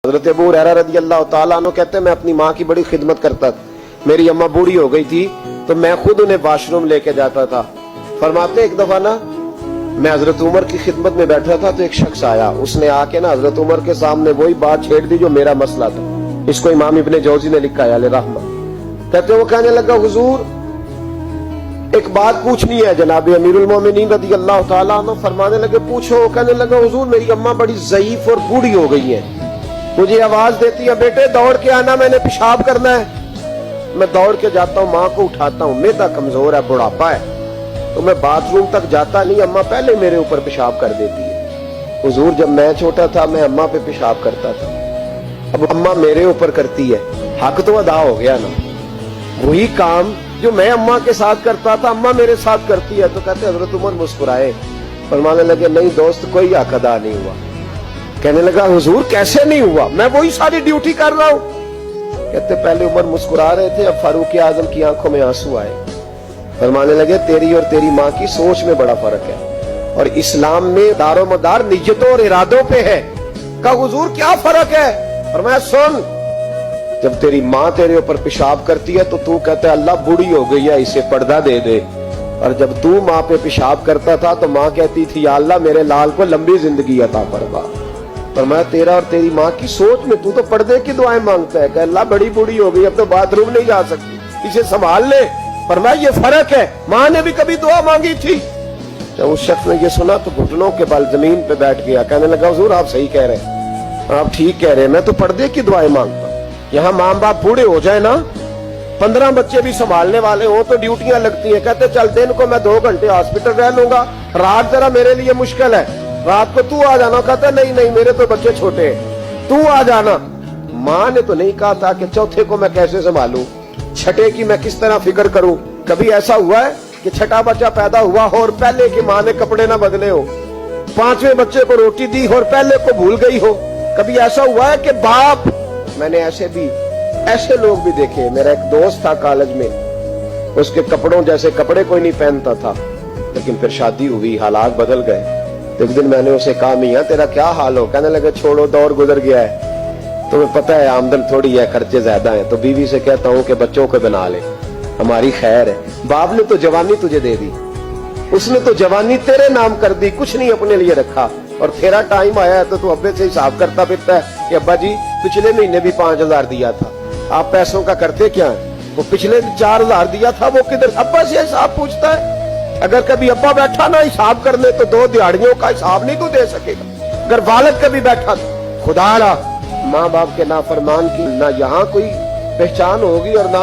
हजरत अबू हुरैरा रज़ी अल्लाह ताला अन्हु कहते हैं मैं अपनी माँ की बड़ी खिदमत करता था। मेरी अम्मा बूढ़ी हो गई थी तो मैं खुद उन्हें वॉशरूम लेके जाता था। फरमाते एक दफा ना मैं हजरत उमर की खिदमत में बैठा था तो एक शख्स आया, उसने आके ना हजरत उमर के सामने वही बात छेड़ दी जो मेरा मसला था। इसको इमाम इब्ने जौजी ने लिखा है रहमा। कहते वो कहने लगा हुजूर एक बात पूछनी है जनाब अमीरुल मोमिनीन रज़ी अल्लाह ताला अन्हु। फरमाने लगे पूछो। कहने लगा हुजूर मेरी अम्मा बड़ी ज़ईफ और बूढ़ी हो गई है, मुझे आवाज देती है बेटे दौड़ के आना, मैंने पेशाब करना है। मैं दौड़ के जाता हूँ, माँ को उठाता हूँ, मेदा कमजोर है, बुढ़ापा है, तो मैं बाथरूम तक जाता नहीं, अम्मा पहले मेरे ऊपर पेशाब कर देती है। हुजूर जब मैं छोटा था मैं अम्मा पे पेशाब करता था, अब अम्मा मेरे ऊपर करती है, हक तो अदा हो गया ना। वही काम जो मैं अम्मा के साथ करता था अम्मा मेरे साथ करती है। तो कहते हजरत उमर मुस्कुराए, फरमाने लगे नहीं दोस्त कोई हक अदा नहीं हुआ। कहने लगा हुजूर कैसे नहीं हुआ, मैं वही सारी ड्यूटी कर रहा हूं। कहते पहले उमर मुस्कुरा रहे थे, अब फारूक आजम की आंखों में आंसू आए। फरमाने लगे तेरी और तेरी माँ की सोच में बड़ा फर्क है और इस्लाम में दारो मदार नियतों और इरादों पे है। कहा हुजूर क्या फर्क है? फरमाया सुन, जब तेरी माँ तेरे ऊपर पेशाब करती है तो तू कहता है अल्लाह बूढ़ी हो गई है इसे पर्दा दे दे, और जब तू माँ पे पेशाब करता था तो माँ कहती थी या अल्लाह मेरे लाल को लंबी जिंदगी अता फरमा। फरमाया तेरा और तेरी माँ की सोच में तू तो पर्दे की दुआएं मांगता है कि अल्लाह बड़ी बूढ़ी हो गई अब तो बाथरूम नहीं जा सकती, इसे संभाल ले। फरमाया ये फर्क है, माँ ने भी कभी दुआ मांगी थी। जब उस शख्स ने ये सुना तो घुटनों के बल जमीन पे बैठ गया। कहने लगा हुजूर आप सही कह रहे हैं, आप ठीक कह रहे हैं, मैं तो पर्दे की दुआएं मांगता हूँ। यहाँ माँ बाप बूढ़े हो जाए ना, 15 बच्चे भी संभालने वाले हो तो ड्यूटियां लगती हैं। कहते चल दिन को मैं 2 घंटे हॉस्पिटल रह लूंगा, रात जरा मेरे लिए मुश्किल है, रात को तू आ जाना। कहता नहीं नहीं मेरे तो बच्चे छोटे हैं, तू आ जाना। माँ ने तो नहीं कहा था कि चौथे को मैं कैसे संभालूं, छठे की मैं किस तरह फिक्र करूं। कभी ऐसा हुआ है कि छठा बच्चा पैदा हुआ हो और पहले की माँ ने कपड़े ना बदले हो, 5वें बच्चे को रोटी दी हो और पहले को भूल गई हो? कभी ऐसा हुआ है कि बाप, मैंने ऐसे लोग भी देखे। मेरा एक दोस्त था कॉलेज में, उसके कपड़ों जैसे कपड़े कोई नहीं पहनता था, लेकिन फिर शादी हुई, हालात बदल गए। तो एक दिन मैंने उसे कहा मियां तेरा क्या हाल हो? कहने लगे छोड़ो दौर गुजर गया है, तुम्हें पता है आमदन थोड़ी है, खर्चे ज्यादा हैं, तो बीवी से कहता हूँ कि बच्चों को बना ले, हमारी खैर है। बाप ने तो जवानी तुझे दे दी, उसने तो जवानी तेरे नाम कर दी, कुछ नहीं अपने लिए रखा, और तेरा टाइम आया है तो तू अब्बे से हिसाब करता फिरता है कि अब्बा जी पिछले महीने भी 5000 दिया था, आप पैसों का करते क्या है? वो पिछले 4000 दिया था वो किधर? अब्बा से हिसाब पूछता है। अगर कभी अब्बा बैठा ना हिसाब करने तो 2 दिहाड़ियों का हिसाब नहीं तू दे सकेगा। अगर वालिद कभी बैठा तो खुदा माँ बाप के नाफरमान की ना यहाँ कोई पहचान होगी और ना